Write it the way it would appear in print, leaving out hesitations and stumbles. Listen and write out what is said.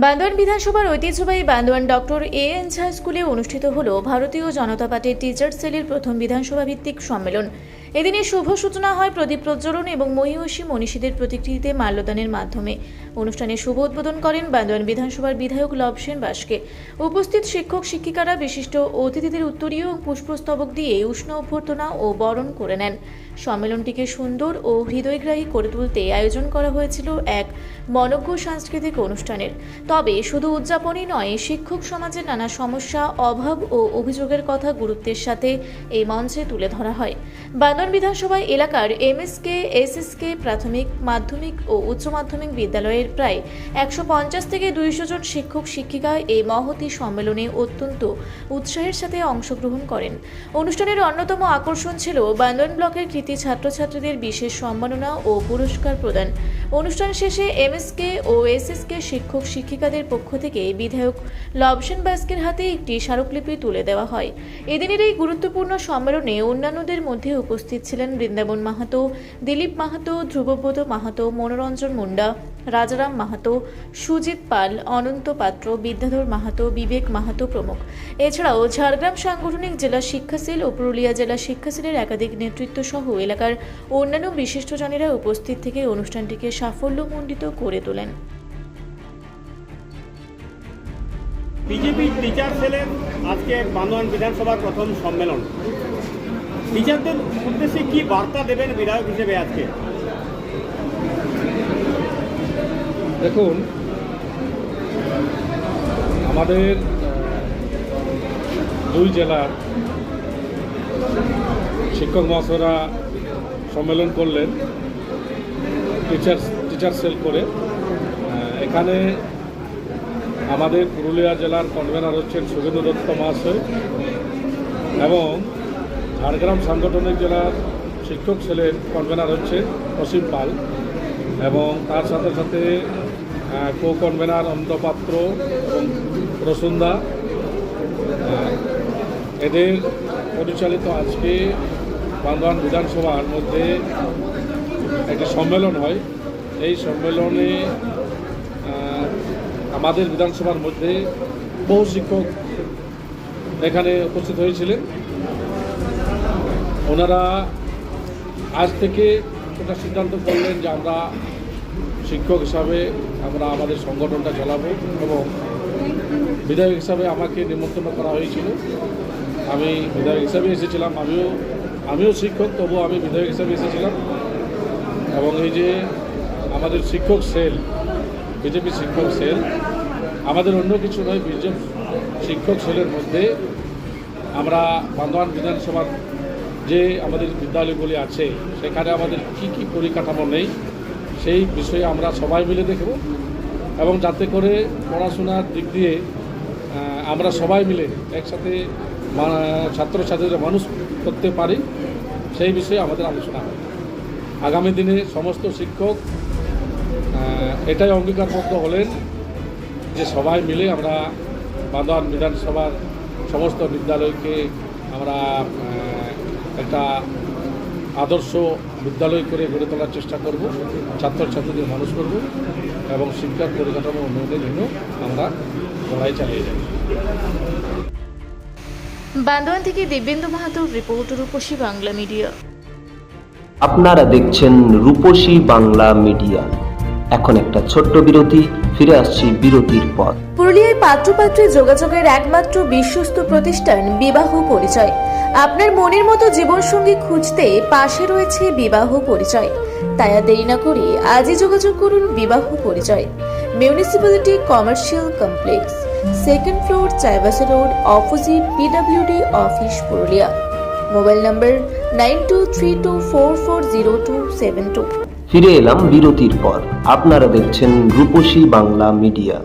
বান্দোয়ান বিধানসভার ঐতিহ্যবাহী Bandwan doctor A N. ঝা স্কুলে অনুষ্ঠিত হল ভারতীয় জনতা পার্টির টিচার্স সেলের প্রথম বিধানসভা ভিত্তিক সম্মেলন। এদিনের শুভ সূচনা হয় প্রদীপ প্রজ্বলন এবং মহীয়সী মনীষীদের প্রতিকৃতিতে মাল্যদানের মাধ্যমে। অনুষ্ঠানের শুভ উদ্বোধন করেন বান্দোয়ান বিধানসভার বিধায়ক লবসেন বাসকে। উপস্থিত শিক্ষক শিক্ষিকারা বিশিষ্ট অতিথিদের উত্তরীয় ও পুষ্পস্তবক দিয়ে উষ্ণ অভ্যর্থনা ও বরণ করে নেন। সম্মেলনটিকে সুন্দর ও হৃদয়গ্রাহী করে তুলতে আয়োজন করা হয়েছিল এক মনোজ্ঞ সাংস্কৃতিক অনুষ্ঠানের। তবে শুধু উদযাপনই নয়, শিক্ষক সমাজের নানা সমস্যা, অভাব ও অভিযোগের কথা গুরুত্বের সাথে এই মঞ্চে তুলে ধরা হয়। বান্দোয়ান বিধানসভা এলাকার এমএসকে, এসএসকে প্রাথমিক, মাধ্যমিক ও উচ্চ মাধ্যমিক বিদ্যালয়ের প্রায় 150 থেকে 200 জন শিক্ষক শিক্ষিকা এই মহতী সম্মেলনে অত্যন্ত উৎসাহের সাথে অংশগ্রহণ করেন। অনুষ্ঠানের অন্যতম আকর্ষণ ছিল বান্দোয়ান ব্লকের কৃতি ছাত্রছাত্রীদের বিশেষ সম্মাননা ও পুরস্কার প্রদান। অনুষ্ঠান শেষে এমএসকে ও এসএসকে শিক্ষক শিক্ষিকাদের পক্ষ থেকে বিধায়ক লবসেন বাস্কের হাতে একটি স্মারকলিপি তুলে দেওয়া হয়। এদিনের এই গুরুত্বপূর্ণ সম্মেলনে অন্যান্যদের মধ্যে উপস্থিত ছিলেন বৃন্দাবন মাহাতো, দিলীপ মাহাতো, ধ্রুবব্রত মাহাতো, মনোরঞ্জন মুন্ডা, রাজারাম মাহাতো, সুজিত পাল, অনন্ত পাত্র, বিদ্যাধর মাহাতো, বিবেক মাহাতো প্রমুখ। এছাড়াও ঝাড়গ্রাম সাংগঠনিক জেলা শিক্ষা সেল ও পুরুলিয়া জেলা শিক্ষা সেলের একাধিক নেতৃত্ব সহ এলাকার অন্যান্য বিশিষ্টজনেরা উপস্থিত থেকে অনুষ্ঠানটিকে সাফল্যমণ্ডিত করে তোলেন। বিজেপি টিচার সেলের আজকে বান্দোয়ান বিধানসভার প্রথম সম্মেলন। টিচারদের উদ্দেশ্যে কি বার্তা দেবেন বিধায়ক হিসেবে আজকে? দেখুন, আমাদের দুই জেলার শিক্ষক মহাশয়রা সম্মেলন করলেন টিচার সেল করে। এখানে আমাদের পুরুলিয়া জেলার কনভেনার হচ্ছেন শুভেন্দু দত্ত মহাশয় এবং ঝাড়গ্রাম সাংগঠনিক জেলার শিক্ষক সেলের কনভেনার হচ্ছেন অসীম পাল এবং তার সাথে সাথে কো কনভেনার অনন্ত পাত্র এবং রসুন্দা। এদের পরিচালিত আজকে বান্দোয়ান বিধানসভার মধ্যে একটি সম্মেলন হয়। এই সম্মেলনে আমাদের বিধানসভার মধ্যে বহু শিক্ষক এখানে উপস্থিত হয়েছিলেন। ওনারা আজ থেকে একটা সিদ্ধান্ত করলেন যে আমরা শিক্ষক হিসাবে আমরা আমাদের সংগঠনটা চালাবো এবং বিধায়ক হিসাবে আমাকে নিমন্ত্রণ করা হয়েছিল। আমি বিধায়ক হিসাবে এসেছিলাম, আমিও শিক্ষক, তবুও আমি বিধায়ক হিসাবে এসেছিলাম। এবং এই যে আমাদের শিক্ষক সেল, বিজেপি শিক্ষক সেল, আমাদের অন্য কিছু নয়, বিজেপি শিক্ষক সেলের মধ্যে আমরা বান্দোয়ান বিধানসভার যে আমাদের বিদ্যালয়গুলি আছে সেখানে আমাদের কি কি পরিকাঠামো নেই সেই বিষয়ে আমরা সবাই মিলে দেখব এবং যাতে করে পড়াশোনার দিক দিয়ে আমরা সবাই মিলে একসাথে ছাত্রছাত্রীদের মানুষ করতে পারি সেই বিষয়ে আমাদের আলোচনা হবে। আগামী দিনে সমস্ত শিক্ষক এটাই অঙ্গীকারবদ্ধ হলেন যে সবাই মিলে আমরা বান্দোয়ান বিধানসভার সমস্ত বিদ্যালয়কে আমরা একটা আদর্শ বিদ্যালয় করে গড়ে তোলার চেষ্টা করব, ছাত্রছাত্রীদের মানুষ করব এবং শিক্ষার পরিকাঠামো উন্নয়নের জন্য আমরা লড়াই চালিয়ে যাব। বান্দোয়ান থেকে দিব্যেন্দু মাহাতোর রিপোর্ট, রূপসী বাংলা মিডিয়া। আপনারা দেখছেন রূপসী বাংলা মিডিয়া। এখন একটা ছোট্ট বিরতি, ফিরে আসছি বিরতির পর। পুরুলিয়ায় পাত্রপাত্রী যোগাযোগের একমাত্র বিশ্বস্ত প্রতিষ্ঠান বিবাহ পরিচয়। আপনার মনের মতো জীবনসঙ্গী খুঁজতে পাশে রয়েছে বিবাহ পরিচয়। তাই আর দেরি না করে আজই যোগাযোগ করুন বিবাহ পরিচয়। Municipality commercial complex, 2nd floor, Chaibasa road, opposite PWD office, Purulia. Mobile নম্বর 9232440272। ফিরে এলাম বিরতির পর। আপনারা দেখছেন রূপসী বাংলা মিডিয়া।